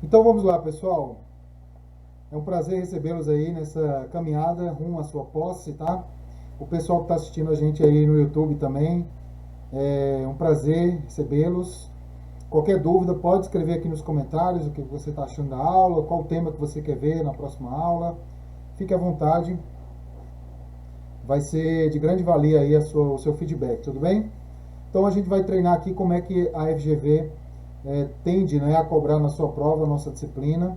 Então vamos lá, pessoal. É um prazer recebê-los aí nessa caminhada rumo à sua posse, tá? O pessoal que está assistindo a gente aí no YouTube também, é um prazer recebê-los. Qualquer dúvida, pode escrever aqui nos comentários o que você está achando da aula, qual o tema que você quer ver na próxima aula. Fique à vontade, vai ser de grande valia aí o seu feedback, tudo bem? Então a gente vai treinar aqui como é que a FGV tende, né, a cobrar na sua prova, a nossa disciplina.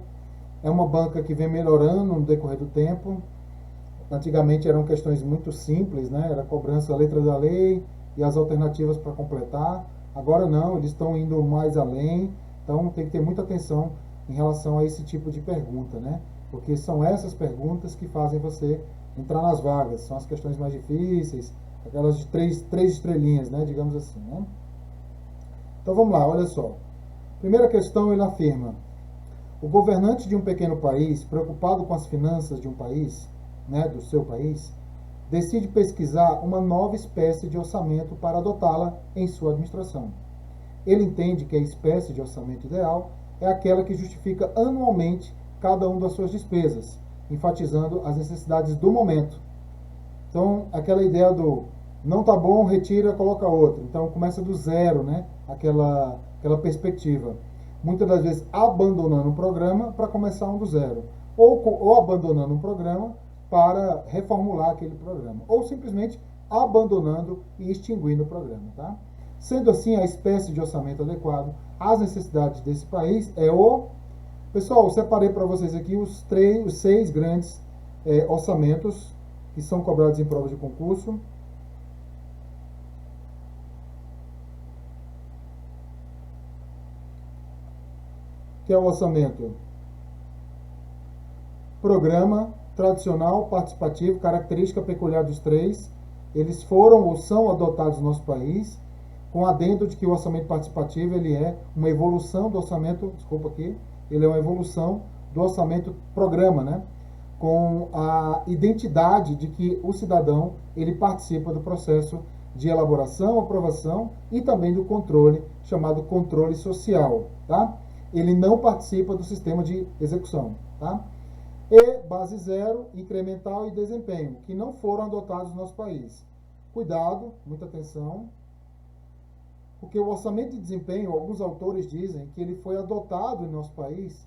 É uma banca que vem melhorando no decorrer do tempo. Antigamente eram questões muito simples, né? Era cobrança a letra da lei e as alternativas para completar. Agora não, eles estão indo mais além. Então tem que ter muita atenção em relação a esse tipo de pergunta, né? Porque são essas perguntas que fazem você entrar nas vagas. São as questões mais difíceis, aquelas de três estrelinhas, né? Digamos assim, né? Então vamos lá, olha só. Primeira questão, ele afirma: o governante de um pequeno país, preocupado com as finanças de um país, né, do seu país, decide pesquisar uma nova espécie de orçamento para adotá-la em sua administração. Ele entende que a espécie de orçamento ideal é aquela que justifica anualmente cada uma das suas despesas, enfatizando as necessidades do momento. Então, aquela ideia do não tá bom, retira, coloca outro. Então, começa do zero, né? Aquela perspectiva. Muitas das vezes abandonando um programa para começar um do zero. Ou abandonando um programa para reformular aquele programa. Ou simplesmente abandonando e extinguindo o programa, tá? Sendo assim, a espécie de orçamento adequado às necessidades desse país é o... Pessoal, eu separei para vocês aqui os 6 grandes orçamentos que são cobrados em provas de concurso. Que é o orçamento programa, tradicional, participativo, característica peculiar dos três. Eles foram ou são adotados no nosso país, com adendo de que o orçamento participativo ele é uma evolução do orçamento, desculpa aqui, ele é uma evolução do orçamento programa, né? Com a identidade de que o cidadão ele participa do processo de elaboração, aprovação e também do controle, chamado controle social, tá? Ele não participa do sistema de execução, tá? E base zero, incremental e desempenho, que não foram adotados no nosso país. Cuidado, muita atenção, porque o orçamento de desempenho, alguns autores dizem que ele foi adotado em nosso país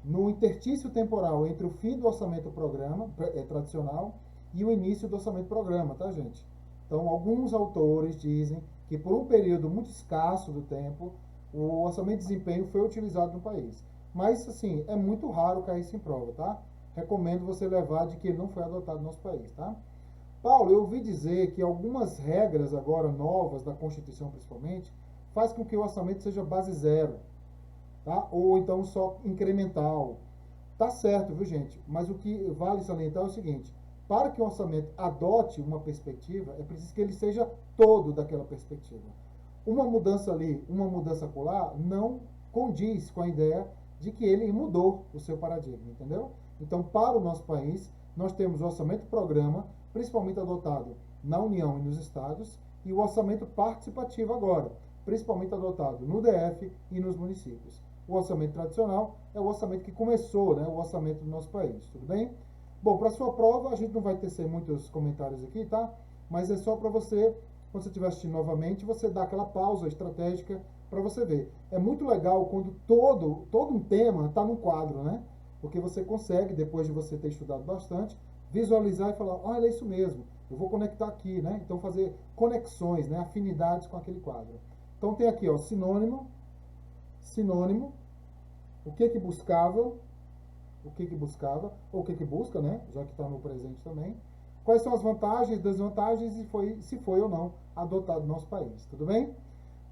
no interstício temporal entre o fim do orçamento programa tradicional e o início do orçamento programa, tá, gente? Então, alguns autores dizem que por um período muito escasso do tempo, o orçamento de desempenho foi utilizado no país. Mas, assim, é muito raro cair isso em prova, tá? Recomendo você levar de que ele não foi adotado no nosso país, tá? Paulo, eu ouvi dizer que algumas regras agora novas da Constituição, principalmente, faz com que o orçamento seja base zero, tá? Ou então só incremental. Tá certo, viu, gente? Mas o que vale salientar é o seguinte: para que o orçamento adote uma perspectiva, é preciso que ele seja todo daquela perspectiva. Uma mudança ali, uma mudança acolá, não condiz com a ideia de que ele mudou o seu paradigma, entendeu? Então, para o nosso país, nós temos o orçamento programa, principalmente adotado na União e nos estados, e o orçamento participativo agora, principalmente adotado no DF e nos municípios. O orçamento tradicional é o orçamento que começou, né, o orçamento do nosso país, tudo bem? Bom, para a sua prova, a gente não vai tecer muitos comentários aqui, tá? Mas é só para você, quando você estiver assistindo novamente, você dar aquela pausa estratégica para você ver. É muito legal quando todo um tema está num quadro, né? Porque você consegue, depois de você ter estudado bastante, visualizar e falar, olha, é isso mesmo, eu vou conectar aqui, né? Então fazer conexões, né? Afinidades com aquele quadro. Então tem aqui, ó, sinônimo, o que que buscava, ou o que que busca, né? Já que está no presente também. Quais são as vantagens, desvantagens e se foi ou não adotado no nosso país, tudo bem?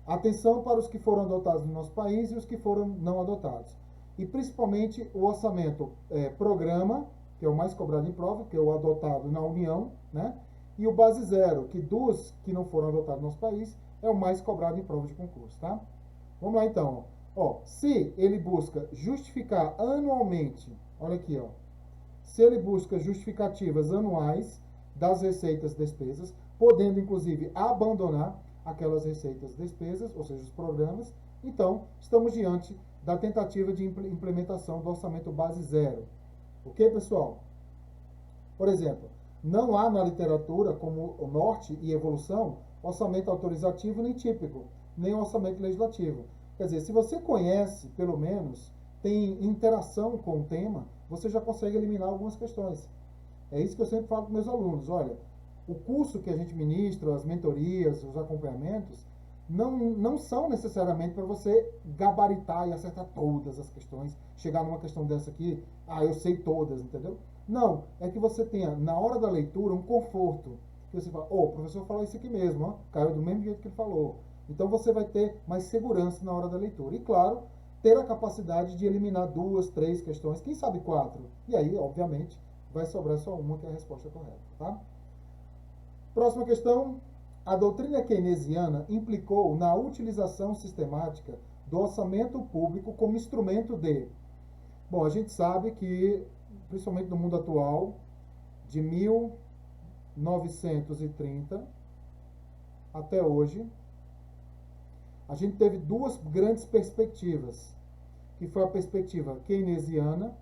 Atenção para os que foram adotados no nosso país e os que foram não adotados. E principalmente o orçamento programa, que é o mais cobrado em prova, que é o adotado na União, né? E o base zero, que dos que não foram adotados no nosso país, é o mais cobrado em prova de concurso, tá? Vamos lá então. Ó, se ele busca justificar anualmente, olha aqui, ó. Se ele busca justificativas anuais das receitas e despesas, podendo inclusive abandonar aquelas receitas e despesas, ou seja, os programas, então estamos diante da tentativa de implementação do orçamento base zero. Ok, pessoal? Por exemplo, não há na literatura, como o norte e evolução, orçamento autorizativo nem típico, nem orçamento legislativo. Quer dizer, se você conhece, pelo menos, tem interação com o tema, você já consegue eliminar algumas questões. É isso que eu sempre falo com meus alunos. Olha, o curso que a gente ministra, as mentorias, os acompanhamentos, não são necessariamente para você gabaritar e acertar todas as questões, chegar numa questão dessa aqui, eu sei todas, entendeu? Não, é que você tenha, na hora da leitura, um conforto. Que você fala, o professor falou isso aqui mesmo, ó, caiu do mesmo jeito que ele falou. Então você vai ter mais segurança na hora da leitura. E claro, ter a capacidade de eliminar 2, 3 questões, quem sabe 4. E aí, obviamente, vai sobrar só uma que é a resposta correta, tá? Próxima questão. A doutrina keynesiana implicou na utilização sistemática do orçamento público como instrumento de... Bom, a gente sabe que, principalmente no mundo atual, de 1930 até hoje, a gente teve duas grandes perspectivas, que foi a perspectiva keynesiana,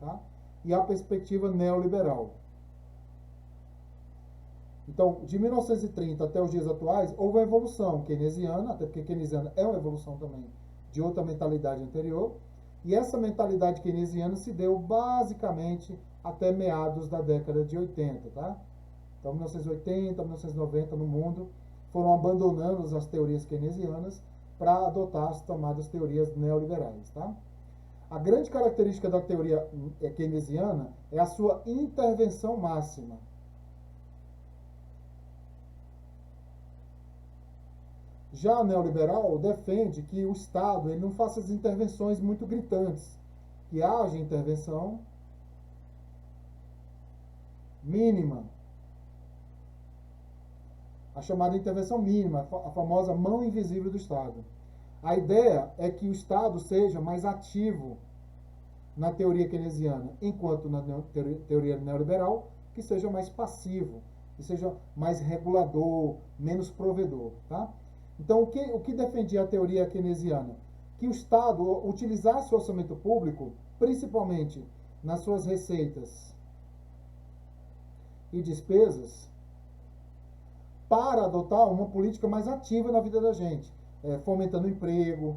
tá? E a perspectiva neoliberal. Então, de 1930 até os dias atuais, houve uma evolução keynesiana, até porque keynesiana é uma evolução também de outra mentalidade anterior, e essa mentalidade keynesiana se deu basicamente até meados da década de 80, tá? Então, 1980, 1990 no mundo, foram abandonando as teorias keynesianas para adotar as tomadas teorias neoliberais, tá? A grande característica da teoria keynesiana é a sua intervenção máxima. Já a neoliberal defende que o Estado ele não faça as intervenções muito gritantes, que haja intervenção mínima, a chamada intervenção mínima, a famosa mão invisível do Estado. A ideia é que o Estado seja mais ativo na teoria keynesiana, enquanto na teoria neoliberal, que seja mais passivo, que seja mais regulador, menos provedor, tá? Então, o que defendia a teoria keynesiana? Que o Estado utilizasse o orçamento público, principalmente nas suas receitas e despesas, para adotar uma política mais ativa na vida da gente, fomentando o emprego,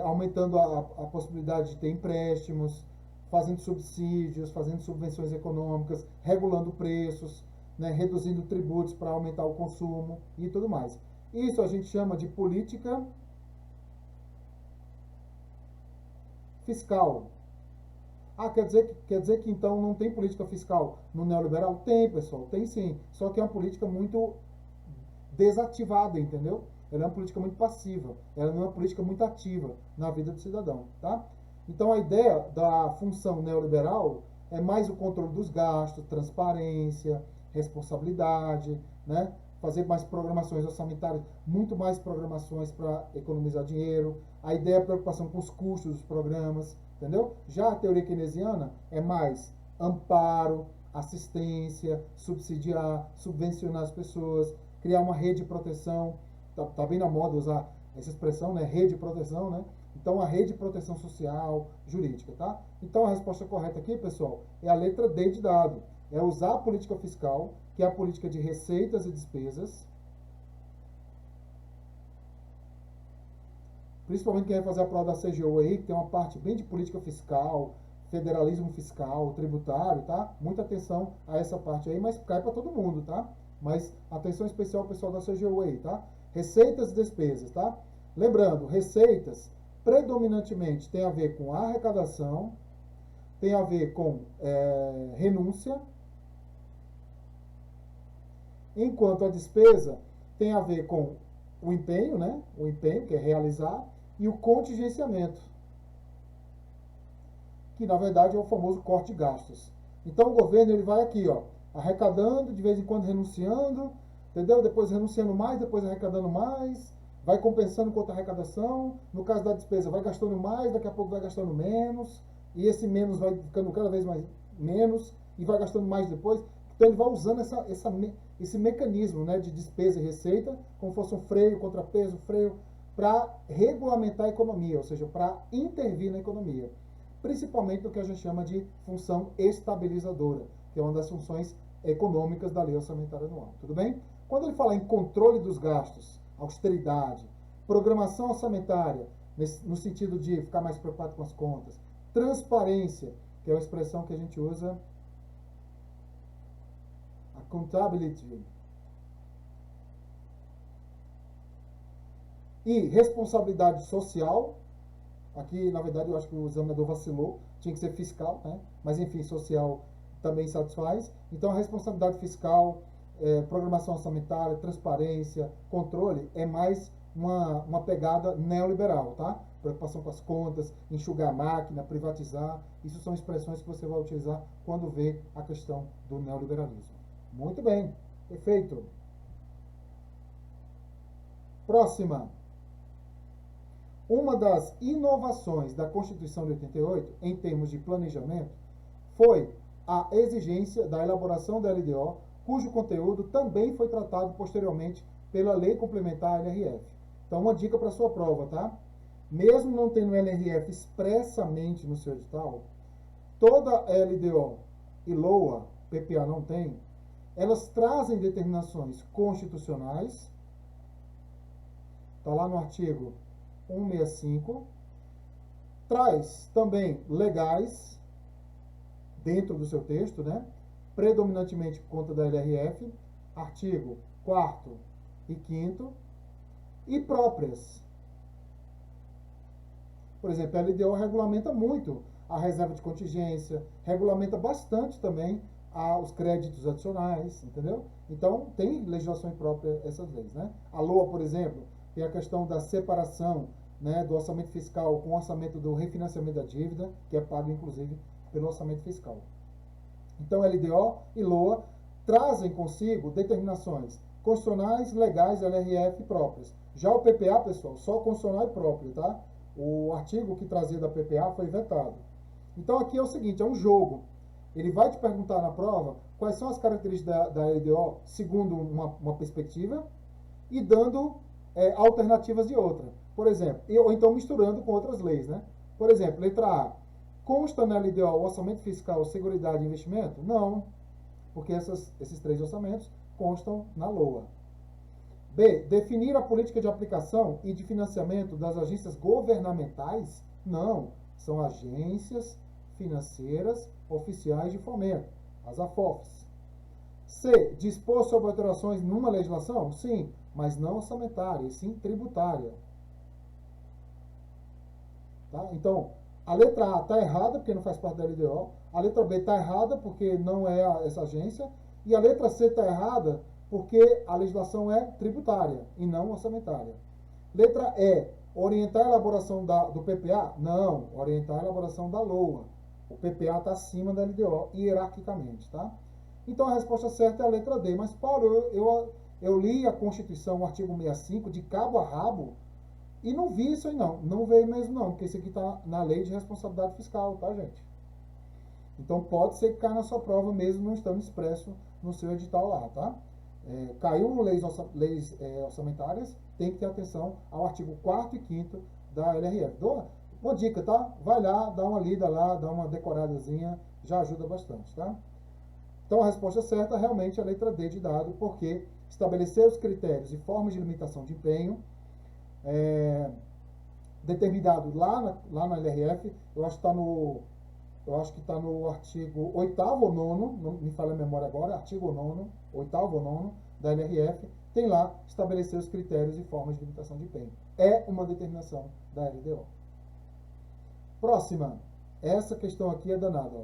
aumentando a possibilidade de ter empréstimos, fazendo subsídios, fazendo subvenções econômicas, regulando preços, né, reduzindo tributos para aumentar o consumo e tudo mais. Isso a gente chama de política fiscal. Quer dizer que então não tem política fiscal no neoliberal? Tem, pessoal, tem sim. Só que é uma política muito desativada, entendeu? Ela é uma política muito passiva, ela não é uma política muito ativa na vida do cidadão, tá? Então a ideia da função neoliberal é mais o controle dos gastos, transparência, responsabilidade, né? Fazer mais programações orçamentárias, muito mais programações para economizar dinheiro. A ideia é a preocupação com os custos dos programas, entendeu? Já a teoria keynesiana é mais amparo, assistência, subsidiar, subvencionar as pessoas, criar uma rede de proteção. Tá bem na moda usar essa expressão, né? Rede de proteção, né? Então, a rede de proteção social, jurídica, tá? Então, a resposta correta aqui, pessoal, é a letra D de dado. É usar a política fiscal, que é a política de receitas e despesas, principalmente quem vai fazer a prova da CGU aí, que tem uma parte bem de política fiscal, federalismo fiscal, tributário, tá? Muita atenção a essa parte aí, mas cai para todo mundo, tá? Mas atenção especial ao pessoal da CGU aí, tá? Receitas e despesas, tá? Lembrando, receitas predominantemente tem a ver com arrecadação, tem a ver com renúncia, enquanto a despesa tem a ver com o empenho, né? O empenho, que é realizar, e o contingenciamento, que na verdade é o famoso corte de gastos. Então o governo ele vai aqui, ó, arrecadando, de vez em quando renunciando, entendeu? Depois renunciando mais, depois arrecadando mais, vai compensando com outra arrecadação. No caso da despesa, vai gastando mais, daqui a pouco vai gastando menos, e esse menos vai ficando cada vez mais menos, e vai gastando mais depois. Então ele vai usando esse mecanismo, né, de despesa e receita, como fosse um freio, contrapeso, freio, para regulamentar a economia, ou seja, para intervir na economia, principalmente no que a gente chama de função estabilizadora, que é uma das funções econômicas da lei orçamentária anual. Tudo bem? Quando ele fala em controle dos gastos, austeridade, programação orçamentária, no sentido de ficar mais preocupado com as contas, transparência, que é uma expressão que a gente usa, accountability, e responsabilidade social. Aqui, na verdade, eu acho que o examinador vacilou, tinha que ser fiscal, né? Mas enfim, social também satisfaz. Então, a responsabilidade fiscal, programação orçamentária, transparência, controle, é mais uma pegada neoliberal, tá? Preocupação com as contas, enxugar a máquina, privatizar. Isso são expressões que você vai utilizar quando vê a questão do neoliberalismo. Muito bem, perfeito. Próxima. Uma das inovações da Constituição de 88, em termos de planejamento, foi a exigência da elaboração da LDO, cujo conteúdo também foi tratado posteriormente pela Lei Complementar LRF. Então, uma dica para a sua prova, tá? Mesmo não tendo LRF expressamente no seu edital, toda LDO e LOA, PPA não tem, elas trazem determinações constitucionais, está lá no artigo 165, traz também legais dentro do seu texto, né? Predominantemente por conta da LRF, artigo 4º e 5º, e próprias. Por exemplo, a LDO regulamenta muito a reserva de contingência, regulamenta bastante também os créditos adicionais, entendeu? Então, tem legislação própria essas leis, né? A LOA, por exemplo, tem a questão da separação, né, do orçamento fiscal com o orçamento do refinanciamento da dívida, que é pago, inclusive, pelo orçamento fiscal. Então, LDO e LOA trazem consigo determinações constitucionais, legais, LRF próprias. Já o PPA, pessoal, só constitucional e próprio, tá? O artigo que trazia da PPA foi vetado. Então, aqui é o seguinte, é um jogo. Ele vai te perguntar na prova quais são as características da LDO segundo uma perspectiva e dando alternativas de outra. Por exemplo, ou então misturando com outras leis, né? Por exemplo, letra A. Consta na LDO o orçamento fiscal, seguridade e investimento? Não, porque esses três orçamentos constam na LOA. B. Definir a política de aplicação e de financiamento das agências governamentais? Não, são agências financeiras oficiais de fomento, as AFOFs. C. Dispor sobre alterações numa legislação? Sim, mas não orçamentária, e sim tributária. Tá? Então, a letra A está errada, porque não faz parte da LDO. A letra B está errada, porque não é essa agência. E a letra C está errada, porque a legislação é tributária e não orçamentária. Letra E. Orientar a elaboração do PPA? Não, orientar a elaboração da LOA. O PPA está acima da LDO, hierarquicamente, tá? Então, a resposta certa é a letra D. Mas, Paulo, eu li a Constituição, o artigo 65, de cabo a rabo, e não vi isso aí não. Não veio mesmo não, porque isso aqui está na lei de responsabilidade fiscal, tá, gente? Então pode ser que caia na sua prova mesmo não estando expresso no seu edital lá, tá? Caiu leis orçamentárias, tem que ter atenção ao artigo 4º e 5º da LRF. Uma dica, tá? Vai lá, dá uma lida lá, dá uma decoradazinha, já ajuda bastante, tá? Então a resposta certa realmente é a letra D de dado, porque estabelecer os critérios e formas de limitação de empenho determinado lá na LRF, eu acho que está no artigo 8º ou 9º, não me falha a memória agora, artigo 9º, 8º ou 9º da LRF, tem lá estabelecer os critérios e formas de limitação de empenho. É uma determinação da LDO. Próxima. Essa questão aqui é danada. Ó.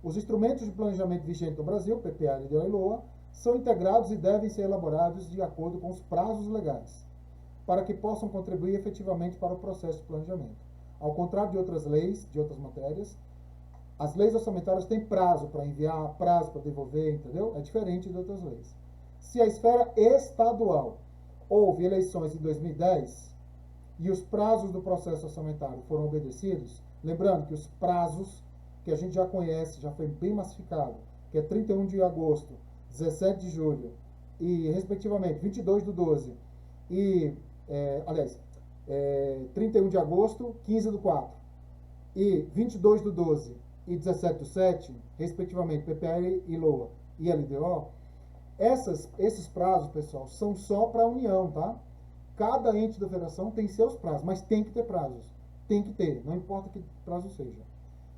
Os instrumentos de planejamento vigentes no Brasil, PPA, LDO e LOA, são integrados e devem ser elaborados de acordo com os prazos legais, para que possam contribuir efetivamente para o processo de planejamento. Ao contrário de outras leis, de outras matérias, as leis orçamentárias têm prazo para enviar, prazo para devolver, entendeu? É diferente de outras leis. Se a esfera estadual houve eleições em 2010 e os prazos do processo orçamentário foram obedecidos, lembrando que os prazos que a gente já conhece, já foi bem massificado, que é 31 de agosto, 17 de julho e, respectivamente, 22/12 e, aliás, 31 de agosto, 15 do 4 e 22 do 12 e 17 do 7, respectivamente, PPA e LOA e LDO, esses prazos, pessoal, são só para a União, tá? Cada ente da federação tem seus prazos, mas tem que ter prazos. Tem que ter, não importa que prazo seja.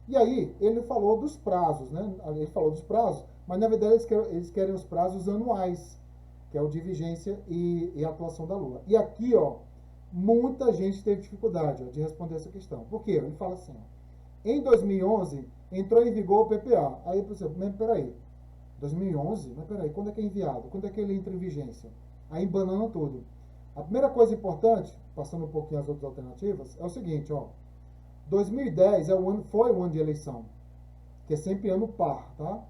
E aí, ele falou dos prazos, né? Ele falou dos prazos, mas na verdade eles querem os prazos anuais, que é o de vigência e atuação da Lua. E aqui, ó, muita gente teve dificuldade, ó, de responder essa questão. Por quê? Ele fala assim, ó, em 2011 entrou em vigor o PPA. Aí, por exemplo, mas peraí, 2011? Mas peraí, quando é que é enviado? Quando é que ele entra em vigência? Aí embanando tudo. A primeira coisa importante, passando um pouquinho as outras alternativas, é o seguinte, ó. 2010 foi o ano de eleição, que é sempre ano par, tá?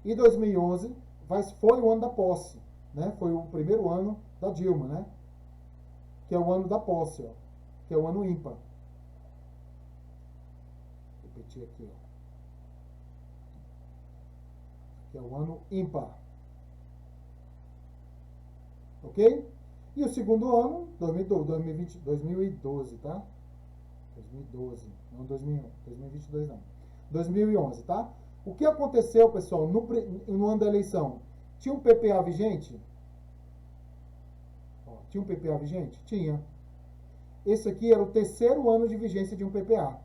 E 2011 foi o ano da posse, né? Foi o primeiro ano da Dilma, né? Que é o ano da posse, ó. Que é o ano ímpar. Vou repetir aqui, ó. Que é o ano ímpar. Ok? E o segundo ano, 2012, tá? 2012, não 2001, 2022 não. 2011, tá? O que aconteceu, pessoal, no ano da eleição? Tinha um PPA vigente? Ó, tinha um PPA vigente? Tinha. Esse aqui era o terceiro ano de vigência de um PPA,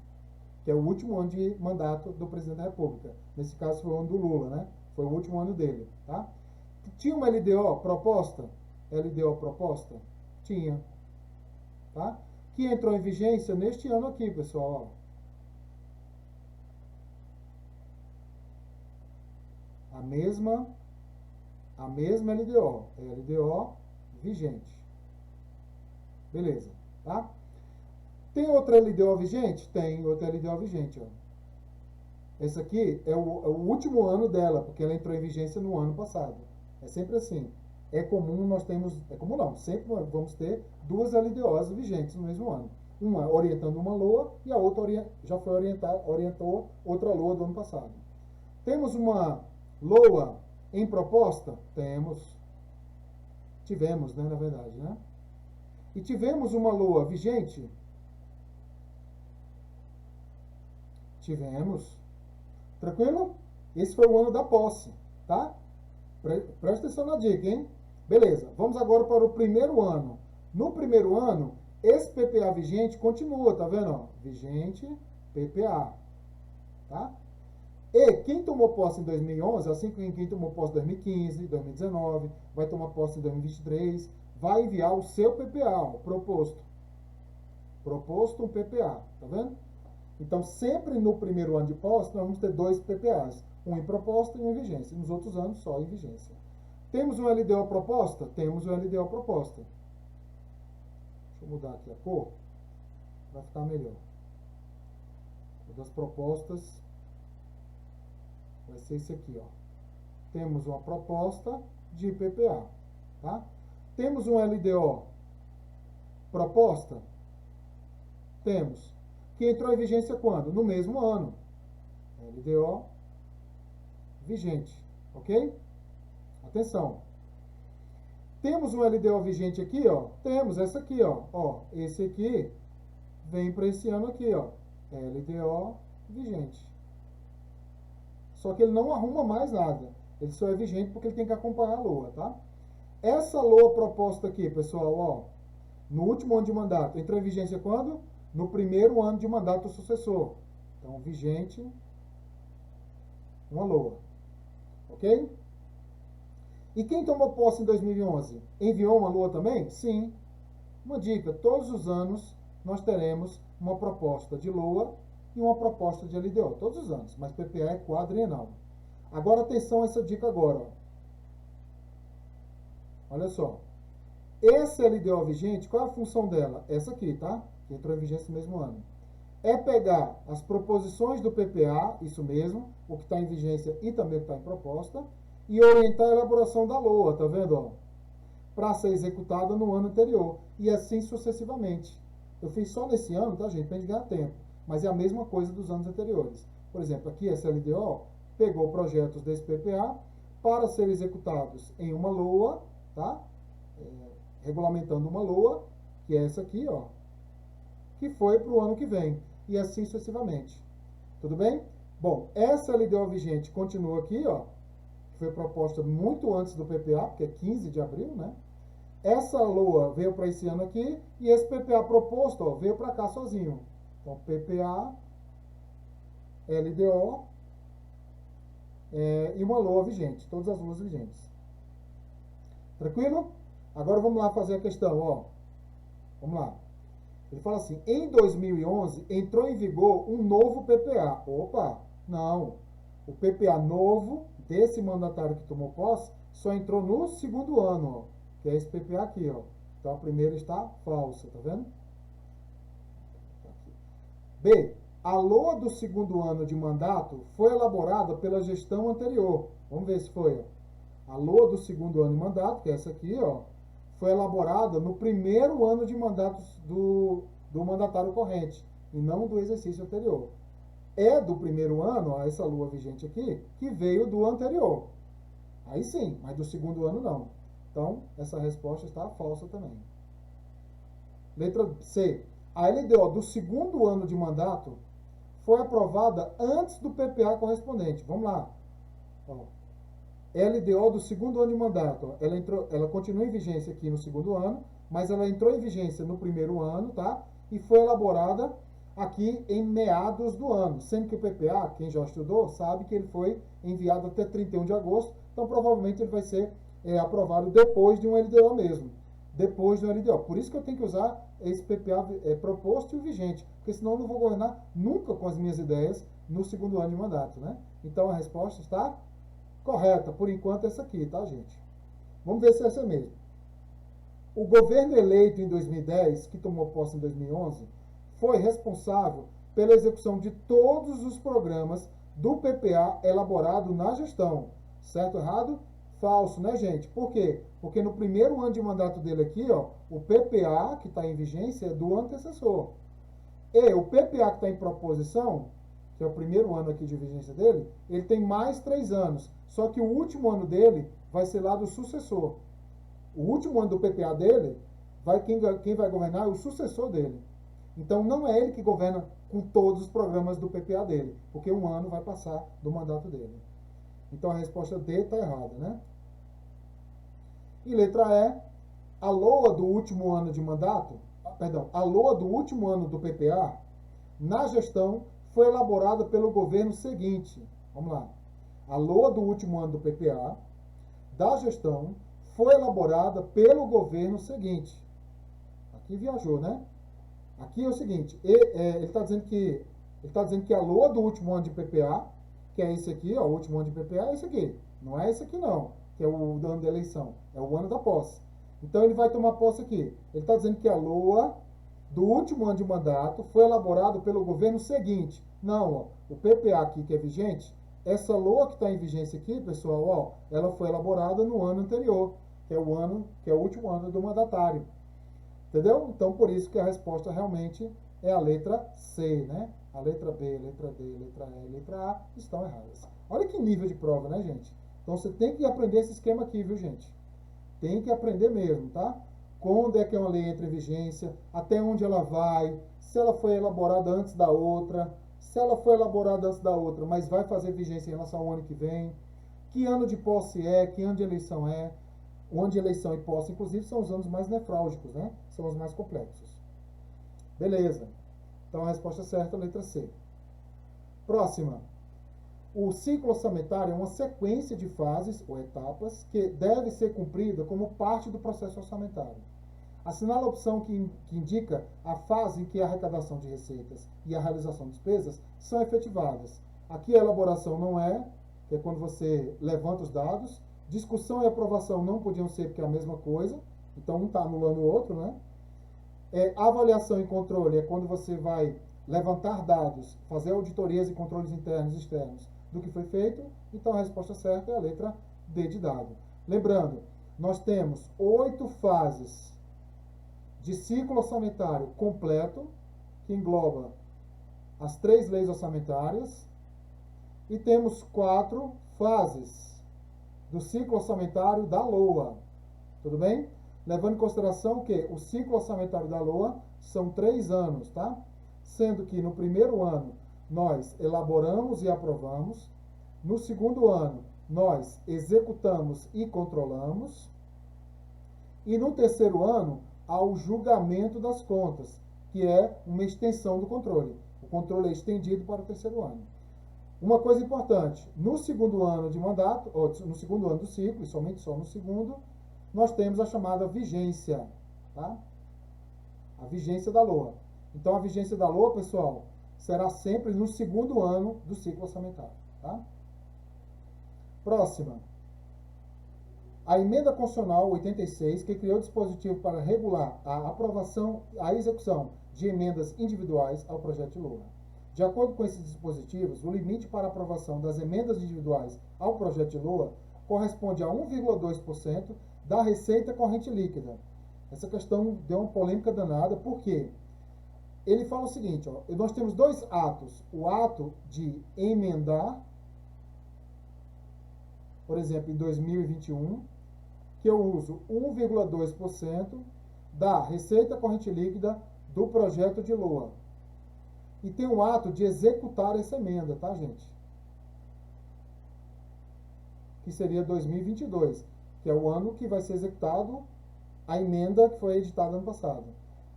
que é o último ano de mandato do presidente da República. Nesse caso foi o ano do Lula, né? Foi o último ano dele, tá? Tinha uma LDO proposta? LDO proposta? Tinha, tá? Que entrou em vigência neste ano aqui, pessoal, ó. A mesma LDO, é LDO vigente. Beleza, tá? Tem outra LDO vigente? Tem outra LDO vigente, ó. Esse aqui é o último ano dela, porque ela entrou em vigência no ano passado. É sempre assim. É comum nós temos, é comum não, sempre vamos ter duas LDOs vigentes no mesmo ano. Uma orientando uma LOA e a outra já orientou outra LOA do ano passado. Temos uma LOA em proposta? Tivemos, né, na verdade, né? E tivemos uma LOA vigente? Tivemos. Tranquilo? Esse foi o ano da posse, tá? Presta atenção na dica, hein? Beleza, vamos agora para o primeiro ano. No primeiro ano, esse PPA vigente continua, tá vendo? Ó? Vigente, PPA, tá? E quem tomou posse em 2011, assim como quem tomou posse em 2015, 2019, vai tomar posse em 2023, vai enviar o seu PPA, ó, proposto. Proposto um PPA, tá vendo? Então, sempre no primeiro ano de posse, nós vamos ter dois PPAs, um em proposta e um em vigência. Nos outros anos, só em vigência. Temos um LDO proposta? Temos um LDO proposta. Deixa eu mudar aqui a cor, para ficar melhor. O das propostas vai ser esse aqui, ó. Temos uma proposta de PPA, tá? Temos um LDO proposta? Temos. Que entrou em vigência quando? No mesmo ano. LDO vigente, ok? Atenção. Temos um LDO vigente aqui, ó. Temos essa aqui, ó. Ó, esse aqui vem para esse ano aqui, ó. LDO vigente. Só que ele não arruma mais nada. Ele só é vigente porque ele tem que acompanhar a LOA, tá? Essa LOA proposta aqui, pessoal, ó, no último ano de mandato, entrou em vigência quando? No primeiro ano de mandato do sucessor. Então, vigente, uma LOA. Ok? E quem tomou posse em 2011? Enviou uma LOA também? Sim. Uma dica, todos os anos nós teremos uma proposta de LOA e uma proposta de LDO. Todos os anos, mas PPA é quadrienal. Agora, atenção a essa dica agora. Ó. Olha só. Esse LDO vigente, qual é a função dela? Essa aqui, tá? Que entrou em vigência no mesmo ano. É pegar as proposições do PPA, isso mesmo, o que está em vigência e também o que está em proposta, e orientar a elaboração da LOA, tá vendo? Para ser executada no ano anterior. E assim sucessivamente. Eu fiz só nesse ano, tá, gente? Para a gente ganhar tempo. Mas é a mesma coisa dos anos anteriores. Por exemplo, aqui essa LDO pegou projetos desse PPA para serem executados em uma LOA, tá? Regulamentando uma LOA, que é essa aqui, ó. que foi para o ano que vem, e assim sucessivamente. Tudo bem? Bom, essa LDO vigente continua aqui, ó, que foi proposta muito antes do PPA, porque é 15 de abril, né? Essa LOA veio para esse ano aqui, e esse PPA proposto, ó, veio para cá sozinho. Então, PPA, LDO e uma LOA vigente, todas as LOAs vigentes. Tranquilo? Agora vamos lá fazer a questão, ó. Vamos lá. Ele fala assim, em 2011 entrou em vigor um novo PPA. Opa, não. O PPA novo desse mandatário que tomou posse só entrou no segundo ano, ó, que é esse PPA aqui, ó. Então a primeira está falsa, tá vendo? B. A LOA do segundo ano de mandato foi elaborada pela gestão anterior. Vamos ver se foi, ó. A LOA do segundo ano de mandato, que é essa aqui, ó, foi elaborada no primeiro ano de mandato do mandatário corrente, e não do exercício anterior. É do primeiro ano, ó, essa LOA vigente aqui, que veio do anterior. Aí sim, mas do segundo ano não. Então, essa resposta está falsa também. Letra C. A LDO do segundo ano de mandato foi aprovada antes do PPA correspondente. Vamos lá. Ó. LDO do segundo ano de mandato. Ela continua em vigência aqui no segundo ano, mas ela entrou em vigência no primeiro ano, tá? E foi elaborada aqui em meados do ano. Sendo que o PPA, quem já estudou, sabe que ele foi enviado até 31 de agosto, então provavelmente ele vai ser aprovado depois de um LDO mesmo. Depois do LDO. Por isso que eu tenho que usar esse PPA proposto e o vigente, porque senão eu não vou governar nunca com as minhas ideias no segundo ano de mandato, né? Então a resposta está correta, por enquanto, essa aqui, tá, gente? Vamos ver se essa é mesmo. O governo eleito em 2010, que tomou posse em 2011, foi responsável pela execução de todos os programas do PPA elaborado na gestão. Certo ou errado? Falso, né, gente? Por quê? Porque no primeiro ano de mandato dele aqui, ó, o PPA que está em vigência é do antecessor. E o PPA que está em proposição, que é o primeiro ano aqui de vigência dele, ele tem mais 3 anos. Só que o último ano dele vai ser lá do sucessor. O último ano do PPA dele, quem vai governar é o sucessor dele. Então não é ele que governa com todos os programas do PPA dele, porque um ano vai passar do mandato dele. Então a resposta D está errada, né? E letra E, a LOA do último ano de mandato, a LOA do último ano do PPA, na gestão, foi elaborada pelo governo seguinte. Vamos lá. A LOA do último ano do PPA, da gestão, foi elaborada pelo governo seguinte. Aqui viajou, né? Aqui é o seguinte, ele está dizendo que a LOA do último ano de PPA, que é esse aqui, ó, o último ano de PPA é esse aqui. Não é esse aqui não, que é o ano da eleição, é o ano da posse. Então ele vai tomar posse aqui. Ele está dizendo que a LOA do último ano de mandato foi elaborado pelo governo seguinte. Não, ó, o PPA aqui que é vigente, essa LOA que está em vigência aqui, pessoal, ó, ela foi elaborada no ano anterior, que é o último ano do mandatário. Entendeu? Então, por isso que a resposta realmente é a letra C, né? A letra B, letra D, letra E, letra A estão erradas. Olha que nível de prova, né, gente? Então, você tem que aprender esse esquema aqui, viu, gente? Tem que aprender mesmo, tá? Quando é que uma lei entra em vigência, até onde ela vai, se ela foi elaborada antes da outra, se ela foi elaborada antes da outra, mas vai fazer vigência em relação ao ano que vem, que ano de posse é, que ano de eleição é. O ano de eleição e posse, inclusive, são os anos mais nefrálgicos, né? São os mais complexos. Beleza. Então, a resposta certa é a letra C. Próxima. O ciclo orçamentário é uma sequência de fases ou etapas que deve ser cumprida como parte do processo orçamentário. Assinala a opção que indica a fase em que a arrecadação de receitas e a realização de despesas são efetivadas. Aqui a elaboração não é, que é quando você levanta os dados. Discussão e aprovação não podiam ser porque é a mesma coisa, então um está anulando o outro, né? Avaliação e controle é quando você vai levantar dados, fazer auditorias e controles internos e externos do que foi feito, então a resposta certa é a letra D de dado. Lembrando, nós temos 8 fases de ciclo orçamentário completo, que engloba as 3 leis orçamentárias, e temos 4 fases do ciclo orçamentário da LOA. Tudo bem? Levando em consideração que o ciclo orçamentário da LOA são 3 anos, tá? Sendo que no primeiro ano nós elaboramos e aprovamos, no segundo ano nós executamos e controlamos, e no terceiro ano há o julgamento das contas, que é uma extensão do controle. O controle é estendido para o terceiro ano. Uma coisa importante, no segundo ano de mandato, ou no segundo ano do ciclo, e somente só no segundo, nós temos a chamada vigência, tá? A vigência da LOA. Então, a vigência da LOA, pessoal, será sempre no segundo ano do ciclo orçamentário, tá? Próxima. A emenda constitucional 86, que criou o dispositivo para regular a aprovação, a execução de emendas individuais ao projeto de LOA. De acordo com esses dispositivos, o limite para aprovação das emendas individuais ao projeto de LOA corresponde a 1,2% da receita corrente líquida. Essa questão deu uma polêmica danada, porque ele fala o seguinte, ó, nós temos dois atos. O ato de emendar, por exemplo, em 2021, que eu uso 1,2% da receita corrente líquida do projeto de LOA. E tem o ato de executar essa emenda, tá, gente? Que seria 2022, que é o ano que vai ser executado a emenda que foi editada ano passado.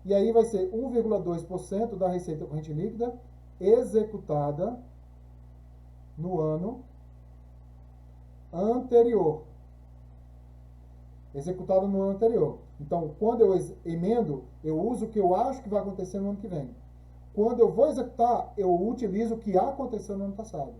E aí vai ser 1,2% da receita corrente líquida executada no ano anterior. Executada no ano anterior. Então, quando eu emendo, eu uso o que eu acho que vai acontecer no ano que vem. Quando eu vou executar, eu utilizo o que aconteceu no ano passado.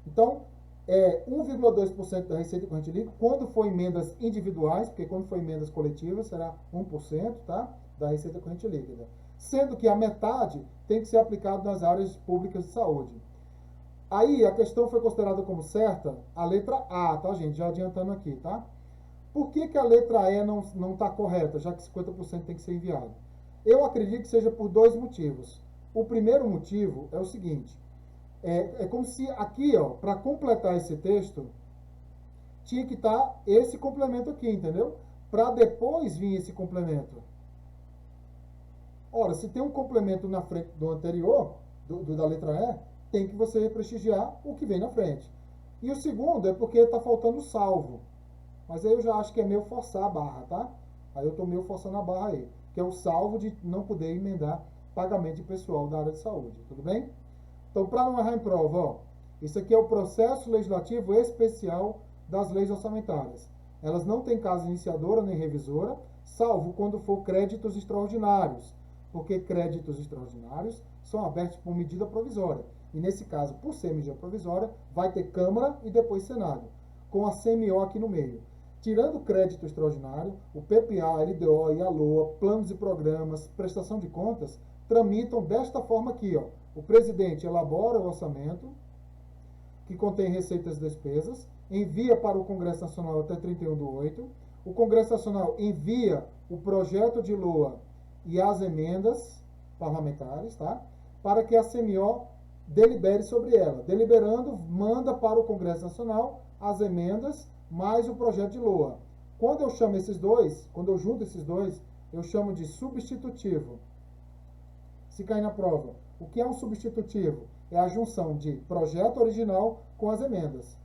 Então, 1,2% da receita corrente líquida. Quando for emendas individuais, porque quando for emendas coletivas será 1%, tá? Da receita corrente líquida. Sendo que a metade tem que ser aplicado nas áreas públicas de saúde. Aí a questão foi considerada como certa a letra A, tá, gente? Já adiantando aqui, tá? Por que a letra E não está correta, já que 50% tem que ser enviado? Eu acredito que seja por dois motivos. O primeiro motivo é o seguinte, é como se aqui, ó, para completar esse texto, tinha que estar esse complemento aqui, entendeu? Para depois vir esse complemento. Ora, se tem um complemento na frente do anterior, da letra E, tem que você prestigiar o que vem na frente. E o segundo é porque está faltando salvo. Mas aí eu já acho que é meio forçar a barra, tá? Aí eu estou meio forçando a barra aí, que é o salvo de não poder emendar pagamento de pessoal da área de saúde, tudo bem? Então, para não errar em prova, ó, isso aqui é o processo legislativo especial das leis orçamentárias. Elas não têm casa iniciadora nem revisora, salvo quando for créditos extraordinários, porque créditos extraordinários são abertos por medida provisória. E nesse caso, por ser medida provisória, vai ter Câmara e depois Senado, com a CMO aqui no meio. Tirando o crédito extraordinário, o PPA, a LDO e a LOA, planos e programas, prestação de contas, tramitam desta forma aqui, ó. O presidente elabora o orçamento, que contém receitas e despesas, envia para o Congresso Nacional até 31/8. O Congresso Nacional envia o projeto de LOA e as emendas parlamentares, tá? Para que a CMO delibere sobre ela. Deliberando, manda para o Congresso Nacional as emendas mais o projeto de LOA. Quando eu chamo esses dois, quando eu junto esses dois, eu chamo de substitutivo. Se cair na prova, o que é um substitutivo? É a junção de projeto original com as emendas.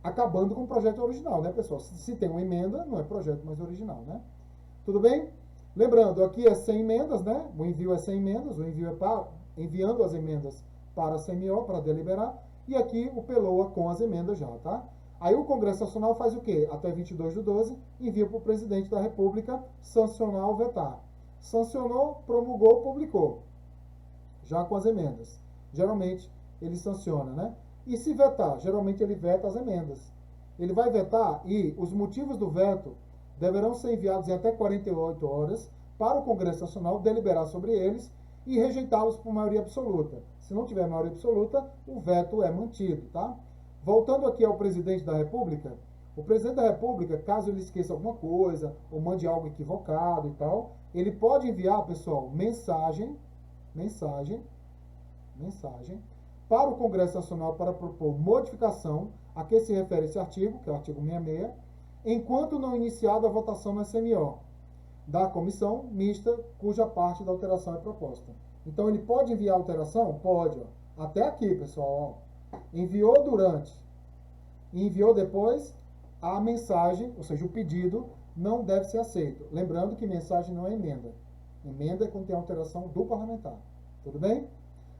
Acabando com o projeto original, né, pessoal? Se tem uma emenda, não é projeto mais original, né? Tudo bem? Lembrando, aqui é 100 emendas, né? O envio é 100 emendas, o envio é enviando as emendas para a CMO, para deliberar, e aqui o PELOA com as emendas já, tá? Aí o Congresso Nacional faz o quê? Até 22/12, envia para o presidente da República sancionar ou vetar. Sancionou, promulgou, publicou. Já com as emendas. Geralmente ele sanciona, né? E se vetar? Geralmente ele veta as emendas. Ele vai vetar e os motivos do veto deverão ser enviados em até 48 horas para o Congresso Nacional deliberar sobre eles e rejeitá-los por maioria absoluta. Se não tiver maioria absoluta, o veto é mantido, tá? Voltando aqui ao presidente da República, o presidente da República, caso ele esqueça alguma coisa ou mande algo equivocado e tal, ele pode enviar, pessoal, mensagem para o Congresso Nacional para propor modificação a que se refere esse artigo, que é o artigo 66, enquanto não iniciada a votação na CMO. da comissão mista, cuja parte da alteração é proposta. Então, ele pode enviar alteração? Pode. Ó. Até aqui, pessoal. Ó. Enviou durante e enviou depois, a mensagem, ou seja, o pedido, não deve ser aceito. Lembrando que mensagem não é emenda. Emenda é quando tem alteração do parlamentar. Tudo bem?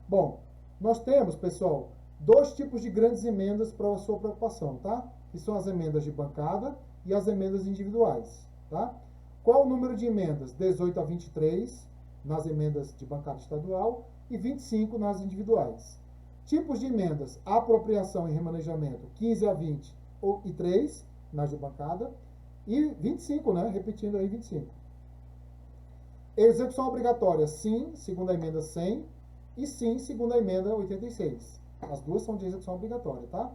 Bom, nós temos, pessoal, dois tipos de grandes emendas para a sua preocupação, tá? Que são as emendas de bancada e as emendas individuais, tá? Qual o número de emendas? 18 a 23 nas emendas de bancada estadual e 25 nas individuais. Tipos de emendas: apropriação e remanejamento, 15 a 20 e 3 nas de bancada e 25, né? Repetindo aí, 25. Execução obrigatória, sim, segundo a emenda 100, e sim, segundo a emenda 86. As duas são de execução obrigatória, tá?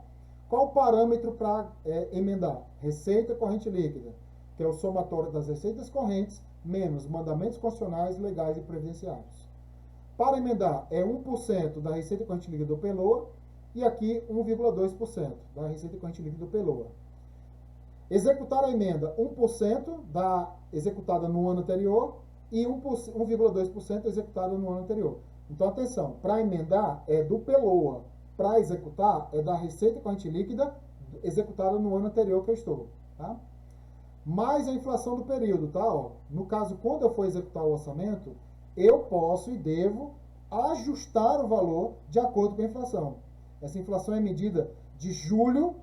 Qual o parâmetro para emendar? Receita corrente líquida, que é o somatório das receitas correntes menos mandamentos constitucionais, legais e previdenciários. Para emendar, é 1% da receita corrente líquida do PELOA e aqui 1,2% da receita corrente líquida do PELOA. Executar a emenda 1% da executada no ano anterior e 1,2% executada no ano anterior. Então, atenção, para emendar é do PELOA, para executar é da receita corrente líquida executada no ano anterior que eu estou, tá? Mais a inflação do período, tá? Ó, no caso, quando eu for executar o orçamento, eu posso e devo ajustar o valor de acordo com a inflação. Essa inflação é medida de julho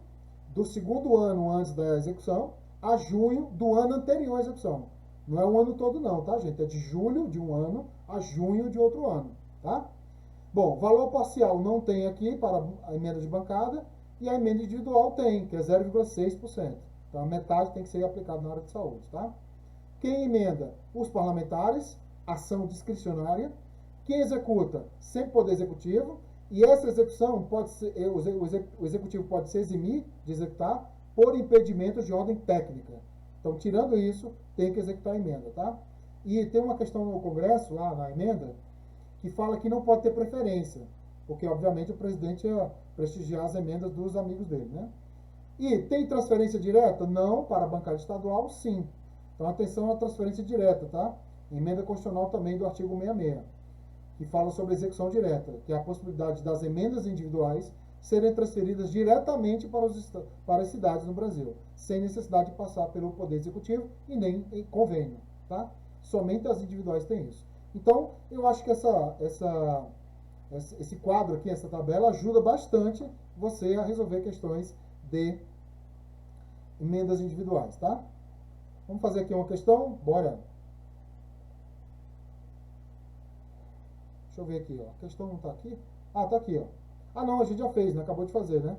do segundo ano antes da execução a junho do ano anterior à execução. Não é o ano todo não, tá, gente? É de julho de um ano a junho de outro ano, tá? Bom, valor parcial não tem aqui para a emenda de bancada e a emenda individual tem, que é 0,6%. Então a metade tem que ser aplicada na área de saúde, tá? Quem emenda? Os parlamentares, ação discricionária. Quem executa? Sem poder executivo. E essa execução pode ser, o executivo pode se eximir de executar por impedimento de ordem técnica. Então, tirando isso, tem que executar a emenda, tá? E tem uma questão no Congresso, lá na emenda, que fala que não pode ter preferência, porque, obviamente, o presidente ia prestigiar as emendas dos amigos dele, né? E tem transferência direta? Não. Para a bancada estadual, sim. Então, atenção à transferência direta, tá? Emenda constitucional também do artigo 66, que fala sobre execução direta, que é a possibilidade das emendas individuais serem transferidas diretamente para as cidades no Brasil, sem necessidade de passar pelo Poder Executivo e nem em convênio, tá? Somente as individuais têm isso. Então, eu acho que esse quadro aqui, essa tabela, ajuda bastante você a resolver questões de emendas individuais, tá? Vamos fazer aqui uma questão? Bora! Deixa eu ver aqui, ó. A questão não está aqui? Ah, está aqui, ó. Ah, não, a gente já fez, né? Acabou de fazer, né?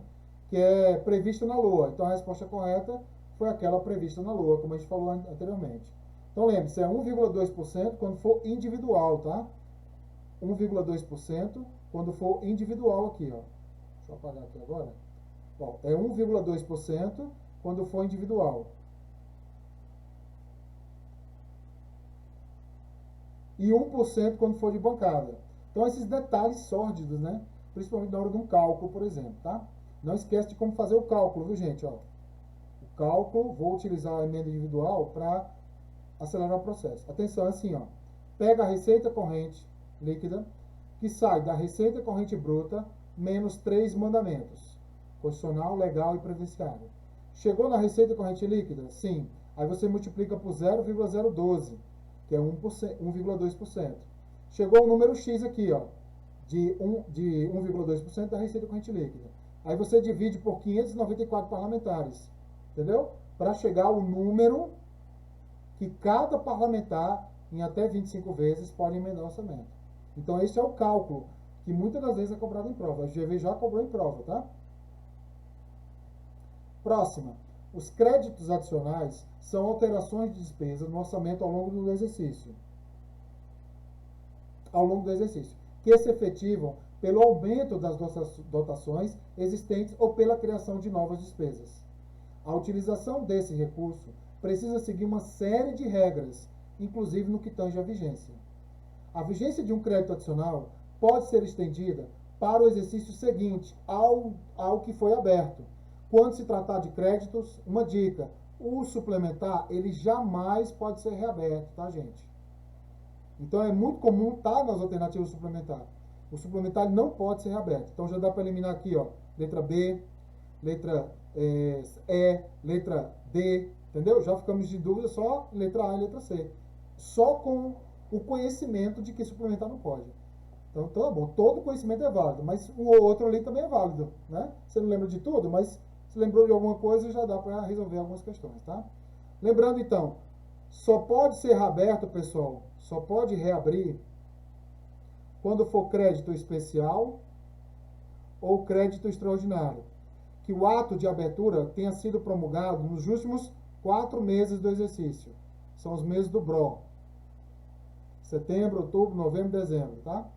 Que é prevista na Lua. Então, a resposta correta foi aquela prevista na Lua, como a gente falou anteriormente. Então, lembre-se, é 1,2% quando for individual, tá? 1,2% quando for individual aqui, ó. Deixa eu apagar aqui agora. Bom, é 1,2% quando for individual. E 1% quando for de bancada. Então, esses detalhes sórdidos, né? Principalmente na hora de um cálculo, por exemplo, tá? Não esquece de como fazer o cálculo, viu, gente? Ó, o cálculo, vou utilizar a emenda individual para acelerar o processo. Atenção, é assim, ó. Pega a receita corrente líquida, que sai da receita corrente bruta, menos 3 mandamentos. Constitucional, legal e previdenciário. Chegou na receita corrente líquida? Sim. Aí você multiplica por 0,012, que é 1,2%. Chegou o número X aqui, ó, de 1,2% da receita corrente líquida. Aí você divide por 594 parlamentares, entendeu? Para chegar ao número que cada parlamentar, em até 25 vezes, pode emendar o orçamento. Então, esse é o cálculo que muitas das vezes é cobrado em prova. A GV já cobrou em prova, tá? Próxima. Os créditos adicionais são alterações de despesas no orçamento ao longo do exercício. Que se efetivam pelo aumento das dotações existentes ou pela criação de novas despesas. A utilização desse recurso precisa seguir uma série de regras, inclusive no que tange à vigência. A vigência de um crédito adicional pode ser estendida para o exercício seguinte ao que foi aberto. Quando se tratar de créditos, uma dica, O suplementar, ele jamais pode ser reaberto, tá, gente? Então é muito comum estar nas alternativas suplementar. O suplementar não pode ser reaberto. Então já dá para eliminar aqui, ó, letra B, letra E, letra D, entendeu? Já ficamos de dúvida só letra A e letra C. Só com o conhecimento de que suplementar não pode. Então tá bom, todo conhecimento é válido, mas um ou outro ali também é válido, né? Você não lembra de tudo, mas se lembrou de alguma coisa já dá para resolver algumas questões, tá? Lembrando então, só pode ser reaberto, pessoal, só pode reabrir quando for crédito especial ou crédito extraordinário, que o ato de abertura tenha sido promulgado nos últimos 4 meses do exercício. São os meses do BRO. Setembro, outubro, novembro, dezembro, tá?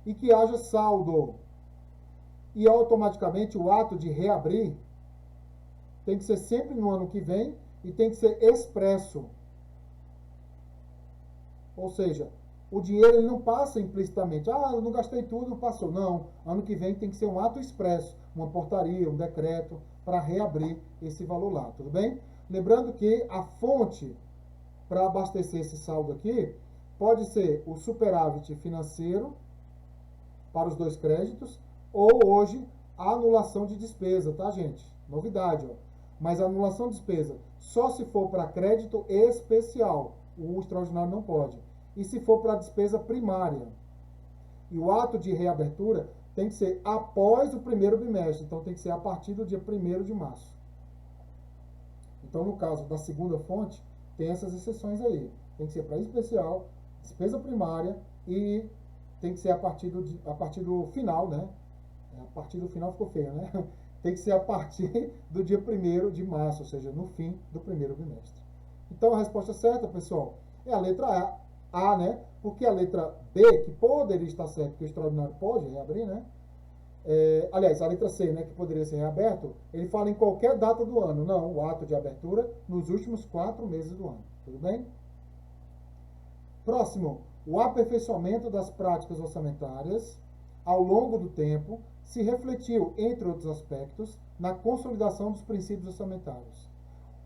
E que haja saldo. E automaticamente o ato de reabrir tem que ser sempre no ano que vem e tem que ser expresso. Ou seja, o dinheiro ele não passa implicitamente. Ah, eu não gastei tudo, não passou. Não, ano que vem tem que ser um ato expresso, uma portaria, um decreto, para reabrir esse valor lá, tudo bem? Lembrando que a fonte para abastecer esse saldo aqui pode ser o superávit financeiro para os 2 créditos, ou hoje a anulação de despesa, tá, gente? Novidade, ó. Mas a anulação de despesa só se for para crédito especial. O extraordinário não pode. E se for para despesa primária. E o ato de reabertura tem que ser após o primeiro bimestre. Então tem que ser a partir do dia 1º de março. Então, no caso da segunda fonte, tem essas exceções aí. Tem que ser para especial, despesa primária e tem que ser a partir do final, né? A partir do final ficou feio, né? Tem que ser a partir do dia 1º de março, ou seja, no fim do primeiro bimestre. Então a resposta certa, pessoal, é a letra A, né? Porque a letra B, que poderia estar certa, porque o extraordinário pode reabrir, né? Aliás, a letra C, né, que poderia ser reaberto, ele fala em qualquer data do ano. Não, o ato de abertura nos últimos 4 meses do ano. Tudo bem? Próximo, o aperfeiçoamento das práticas orçamentárias ao longo do tempo se refletiu, entre outros aspectos, na consolidação dos princípios orçamentários.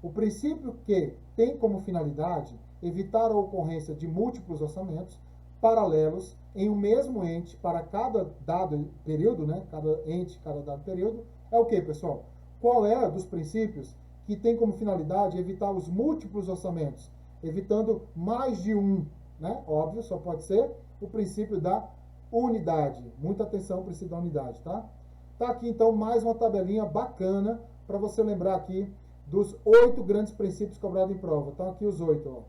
O princípio que tem como finalidade evitar a ocorrência de múltiplos orçamentos paralelos em um mesmo ente para cada dado período, né? Cada ente, cada dado período, é o que, pessoal? Qual é dos princípios que tem como finalidade evitar os múltiplos orçamentos, evitando mais de um, né? Óbvio, só pode ser o princípio da unidade. Muita atenção ao princípio da unidade, tá? Tá aqui então mais uma tabelinha bacana para você lembrar aqui dos 8 grandes princípios cobrados em prova. Estão aqui os 8, ó.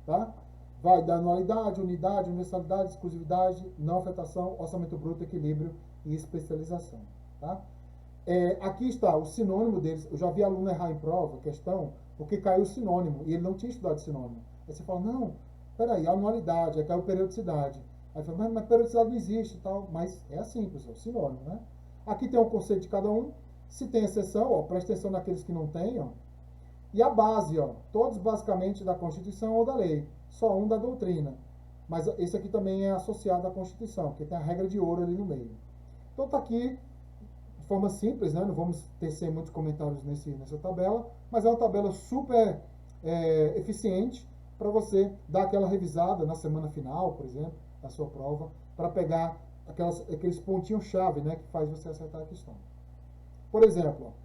Tá? Vai da anualidade, unidade, universalidade, exclusividade, não afetação, orçamento bruto, equilíbrio e especialização. Tá? Aqui está o sinônimo deles. Eu já vi aluno errar em prova, questão, porque caiu o sinônimo e ele não tinha estudado sinônimo. Aí você fala, não, peraí, anualidade, aí caiu periodicidade. Aí fala, mas periodicidade não existe e tal. Mas é assim, pessoal, sinônimo, né? Aqui tem um conceito de cada um. Se tem exceção, ó, presta atenção naqueles que não tem, ó. E a base, ó, todos basicamente da Constituição ou da lei, só um da doutrina. Mas esse aqui também é associado à Constituição, porque tem a regra de ouro ali no meio. Então tá aqui, de forma simples, né? Não vamos tecer muitos comentários nessa tabela, mas é uma tabela super eficiente para você dar aquela revisada na semana final, por exemplo, da sua prova, para pegar aqueles pontinhos-chave, né, que faz você acertar a questão. Por exemplo, ó,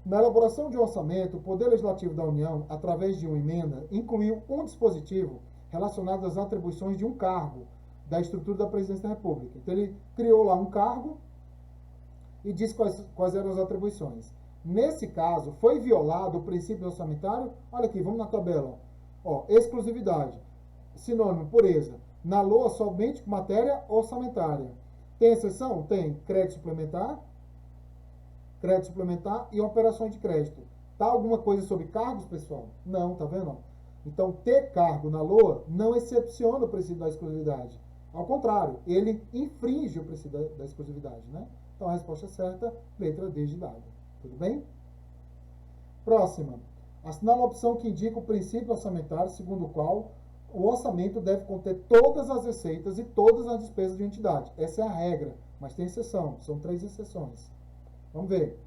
na elaboração de um orçamento, o Poder Legislativo da União, através de uma emenda, incluiu um dispositivo relacionado às atribuições de um cargo da estrutura da Presidência da República. Então, ele criou lá um cargo e disse quais eram as atribuições. Nesse caso, foi violado o princípio orçamentário. Olha aqui, vamos na tabela. Ó, exclusividade, sinônimo, pureza. Na LOA, somente matéria orçamentária. Tem exceção? Tem. Crédito suplementar e operações de crédito. Tá alguma coisa sobre cargos, pessoal? Não, tá vendo? Então, ter cargo na LOA não excepciona o princípio da exclusividade. Ao contrário, ele infringe o princípio da exclusividade, né? Então, a resposta certa, letra D de dado. Tudo bem? Próxima. Assinala a opção que indica o princípio orçamentário, segundo o qual o orçamento deve conter todas as receitas e todas as despesas de entidade. Essa é a regra, mas tem exceção. São 3 exceções. Vamos ver.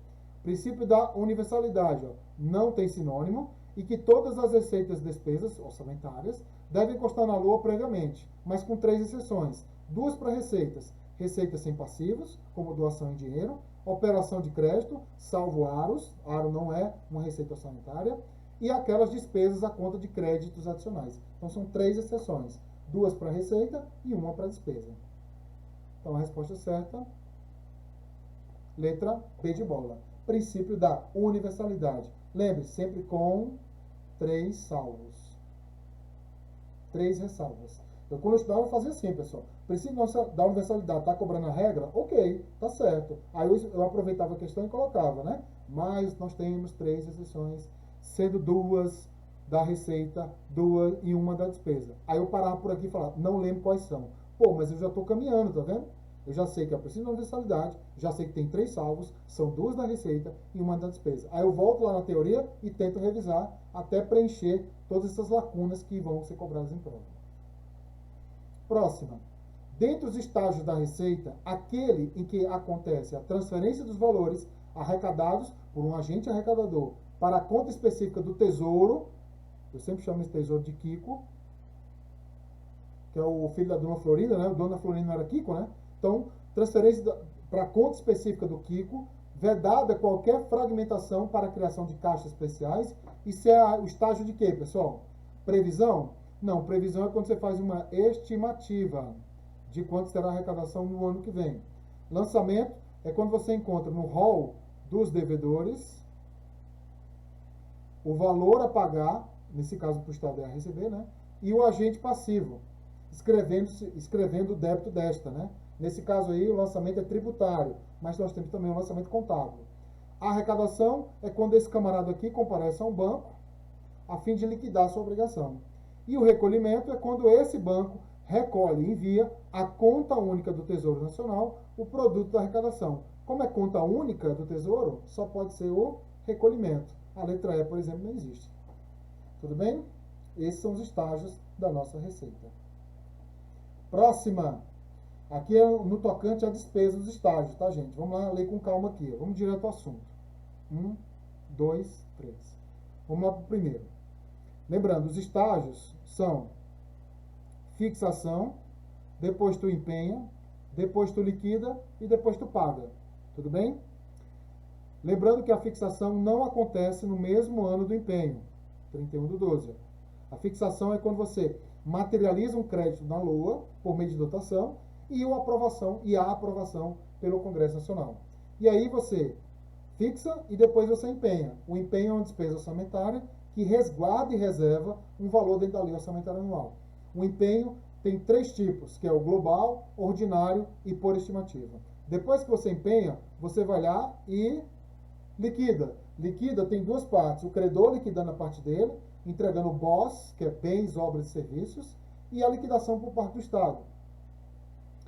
Princípio da universalidade, ó, não tem sinônimo, e que todas as receitas e despesas orçamentárias devem constar na LOA previamente, mas com 3 exceções. 2 para receitas. Receitas sem passivos, como doação em dinheiro, operação de crédito, salvo aros, aro não é uma receita orçamentária, e aquelas despesas à conta de créditos adicionais. Então são 3 exceções. 2 para receita e 1 para despesa. Então a resposta certa, letra B de bola. Princípio da universalidade. Lembre-se, sempre com 3 salvos. 3 ressalvas. Eu, quando eu estudava, eu fazia assim, pessoal. Princípio da universalidade, está cobrando a regra? Ok, tá certo. Aí eu aproveitava a questão e colocava, né? Mas nós temos 3 exceções, sendo 2 da receita, 2 e 1 da despesa. Aí eu parava por aqui e falava, não lembro quais são. Pô, mas eu já estou caminhando, tá vendo? Eu já sei que é princípio da universalidade, já sei que tem 3 salvos, são 2 da receita e 1 da despesa. Aí eu volto lá na teoria e tento revisar até preencher todas essas lacunas que vão ser cobradas em prova. Próxima. Dentre os estágios da receita, aquele em que acontece a transferência dos valores arrecadados por um agente arrecadador para a conta específica do tesouro, eu sempre chamo esse tesouro de Kiko, que é o filho da Dona Florinda, né? O Dona Florinda não era Kiko, né? Então, transferência para a conta específica do Kiko, vedada qualquer fragmentação para a criação de caixas especiais. Isso é o estágio de quê, pessoal? Previsão? Não, previsão é quando você faz uma estimativa de quanto será a arrecadação no ano que vem. Lançamento é quando você encontra no rol dos devedores o valor a pagar, nesse caso para o Estado é a receber, né? E o agente passivo, escrevendo o débito desta, né? Nesse caso aí, o lançamento é tributário, mas nós temos também o lançamento contábil. A arrecadação é quando esse camarada aqui comparece a um banco a fim de liquidar a sua obrigação. E o recolhimento é quando esse banco recolhe e envia à conta única do Tesouro Nacional o produto da arrecadação. Como é conta única do Tesouro, só pode ser o recolhimento. A letra E, por exemplo, não existe. Tudo bem? Esses são os estágios da nossa receita. Próxima. Aqui é no tocante à despesa dos estágios, tá, gente? Vamos lá, ler com calma aqui. Vamos direto ao assunto. 1, 2, 3. Vamos lá para o primeiro. Lembrando, os estágios são fixação, depois tu empenha, depois tu liquida e depois tu paga. Tudo bem? Lembrando que a fixação não acontece no mesmo ano do empenho, 31/12. A fixação é quando você materializa um crédito na LOA por meio de dotação e a aprovação pelo Congresso Nacional. E aí você fixa e depois você empenha. O empenho é uma despesa orçamentária que resguarda e reserva um valor dentro da lei orçamentária anual. O empenho tem 3 tipos, que é o global, ordinário e por estimativa. Depois que você empenha, você vai lá e liquida. Liquida tem 2 partes. O credor liquidando a parte dele, entregando o BOS, que é bens, obras e serviços, e a liquidação por parte do Estado,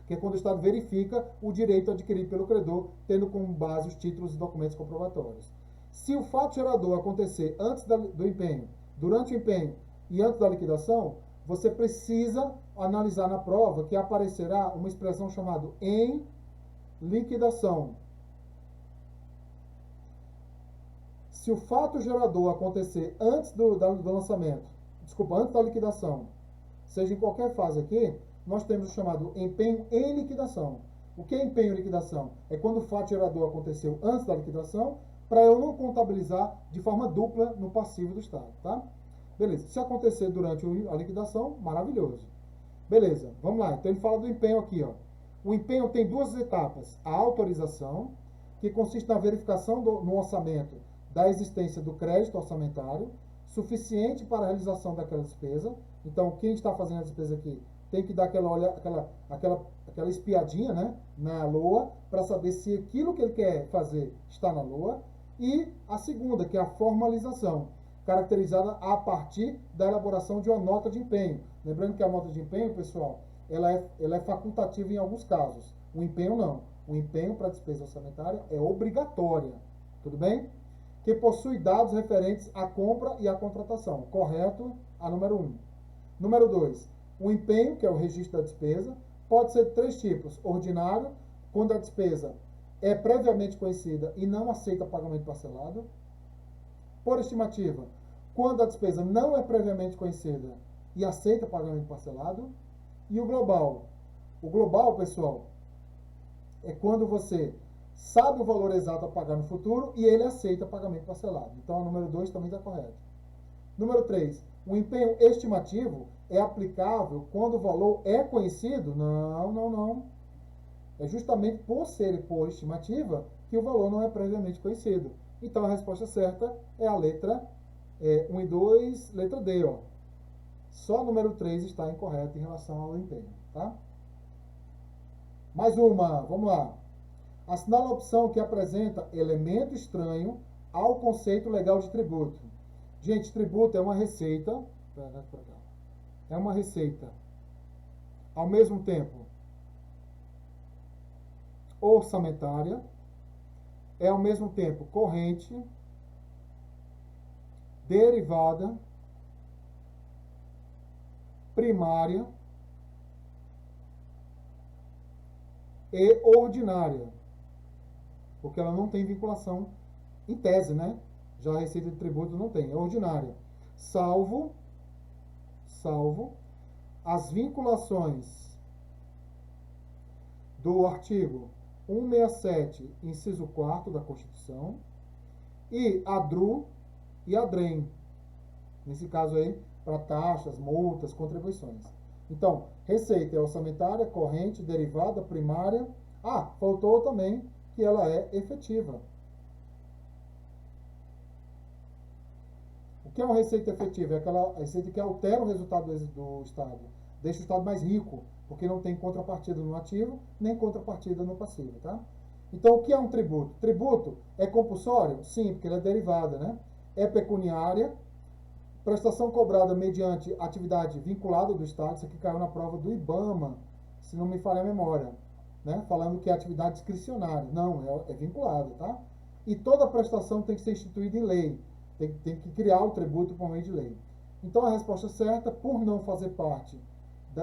que é quando o Estado verifica o direito adquirido pelo credor, tendo como base os títulos e documentos comprobatórios. Se o fato gerador acontecer antes do empenho, durante o empenho e antes da liquidação, você precisa analisar na prova que aparecerá uma expressão chamada em liquidação. Se o fato gerador acontecer antes do lançamento, antes da liquidação, seja em qualquer fase aqui, nós temos o chamado empenho em liquidação. O que é empenho em liquidação? É quando o fato gerador aconteceu antes da liquidação, para eu não contabilizar de forma dupla no passivo do Estado, tá? Beleza. Se acontecer durante a liquidação, maravilhoso. Beleza, vamos lá. Então ele fala do empenho aqui, ó. O empenho tem 2 etapas. A autorização, que consiste na verificação no orçamento da existência do crédito orçamentário, suficiente para a realização daquela despesa. Então, quem está fazendo a despesa aqui tem que dar aquela espiadinha, né, na LOA, para saber se aquilo que ele quer fazer está na LOA. E a segunda, que é a formalização, caracterizada a partir da elaboração de uma nota de empenho. Lembrando que a nota de empenho, pessoal, ela é facultativa em alguns casos. O empenho não. O empenho para a despesa orçamentária é obrigatória. Tudo bem? Que possui dados referentes à compra e à contratação. Correto? A número 1. Número 2. O empenho, que é o registro da despesa, pode ser de 3 tipos. Ordinário, quando a despesa é previamente conhecida e não aceita pagamento parcelado. Por estimativa, quando a despesa não é previamente conhecida e aceita pagamento parcelado. E o global. O global, pessoal, é quando você sabe o valor exato a pagar no futuro e ele aceita pagamento parcelado. Então, o número 2 também está correto. Número 3, o empenho estimativo é aplicável quando o valor é conhecido? Não, não, não. É justamente por ser por estimativa que o valor não é previamente conhecido. Então, a resposta certa é a letra 1 e 2, letra D. Ó. Só o número 3 está incorreto em relação ao empenho. Tá? Mais uma, vamos lá. Assinale a opção que apresenta elemento estranho ao conceito legal de tributo. Gente, tributo é uma receita. É uma receita. Ao mesmo tempo, orçamentária. É ao mesmo tempo corrente, derivada, primária e ordinária. Porque ela não tem vinculação em tese, né? Já a receita de tributo não tem, é ordinária. Salvo as vinculações do artigo 167, inciso 4 da Constituição, e a DRU e a DREM, nesse caso aí, para taxas, multas, contribuições. Então, receita é orçamentária, corrente, derivada, primária. Ah, faltou também que ela é efetiva. O que é uma receita efetiva? É aquela receita que altera o resultado do Estado, deixa o Estado mais rico, porque não tem contrapartida no ativo, nem contrapartida no passivo, tá? Então, o que é um tributo? Tributo é compulsório? Sim, porque ele é derivada, né? É pecuniária, prestação cobrada mediante atividade vinculada do Estado, isso aqui caiu na prova do IBAMA, se não me falha a memória, né? Falando que é atividade discricionária. Não, é vinculada, tá? E toda prestação tem que ser instituída em lei. Tem que criar o tributo por meio de lei. Então, a resposta certa, por não fazer parte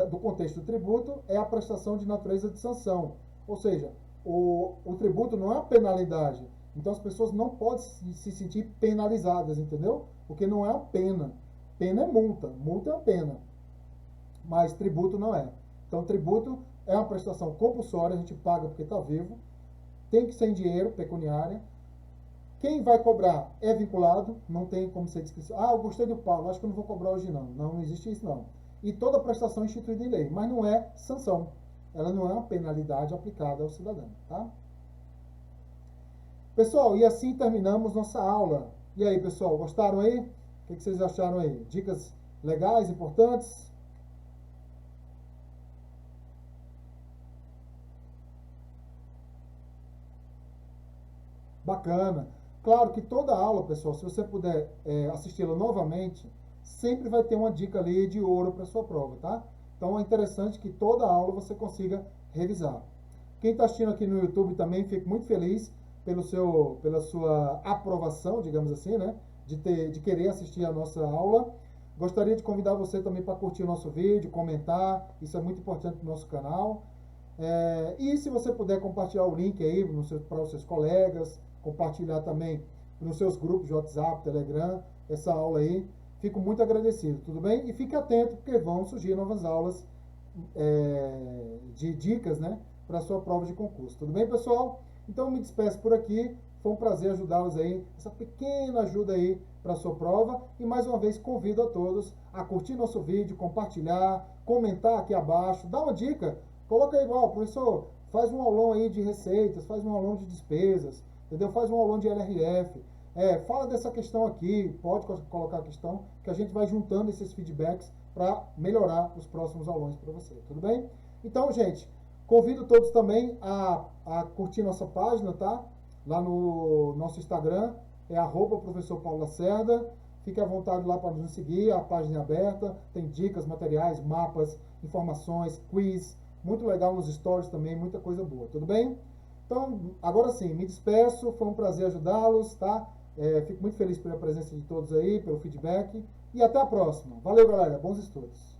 do contexto do tributo, é a prestação de natureza de sanção. Ou seja, o tributo não é uma penalidade. Então, as pessoas não podem se sentir penalizadas, entendeu? Porque não é uma pena. Pena é multa. Multa é uma pena. Mas tributo não é. Então, tributo é uma prestação compulsória, a gente paga porque está vivo. Tem que ser em dinheiro, pecuniária. Quem vai cobrar é vinculado, não tem como ser descrição. Ah, eu gostei do Paulo, acho que eu não vou cobrar hoje não. Não existe isso não. E toda prestação é instituída em lei, mas não é sanção. Ela não é uma penalidade aplicada ao cidadão, tá? Pessoal, e assim terminamos nossa aula. E aí, pessoal, gostaram aí? O que vocês acharam aí? Dicas legais, importantes? Bacana. Claro que toda aula, pessoal, se você puder assisti-la novamente, sempre vai ter uma dica ali de ouro para sua prova, tá? Então é interessante que toda aula você consiga revisar. Quem está assistindo aqui no YouTube também, fico muito feliz pela sua aprovação, digamos assim, né? De querer assistir a nossa aula. Gostaria de convidar você também para curtir o nosso vídeo, comentar, isso é muito importante para o nosso canal. E se você puder compartilhar o link aí para os seus colegas, compartilhar também nos seus grupos de WhatsApp, Telegram, essa aula aí, fico muito agradecido, tudo bem? E fique atento, porque vão surgir novas aulas de dicas, né, para a sua prova de concurso, tudo bem, pessoal? Então, me despeço por aqui, foi um prazer ajudá-los aí, essa pequena ajuda aí para a sua prova, e mais uma vez convido a todos a curtir nosso vídeo, compartilhar, comentar aqui abaixo, dá uma dica. Coloca aí, ó, professor, faz um aulão aí de receitas, faz um aulão de despesas, entendeu? Faz um aulão de LRF. Fala dessa questão aqui, pode colocar a questão, que a gente vai juntando esses feedbacks para melhorar os próximos aulões para você, tudo bem? Então, gente, convido todos também a curtir nossa página, tá? Lá no nosso Instagram, é @professor Paulo Lacerda. Fique à vontade lá para nos seguir, a página é aberta, tem dicas, materiais, mapas, informações, quiz, muito legal nos stories também, muita coisa boa, tudo bem? Então, agora sim, me despeço, foi um prazer ajudá-los, tá? Fico muito feliz pela presença de todos aí, pelo feedback, e até a próxima. Valeu, galera, bons estudos!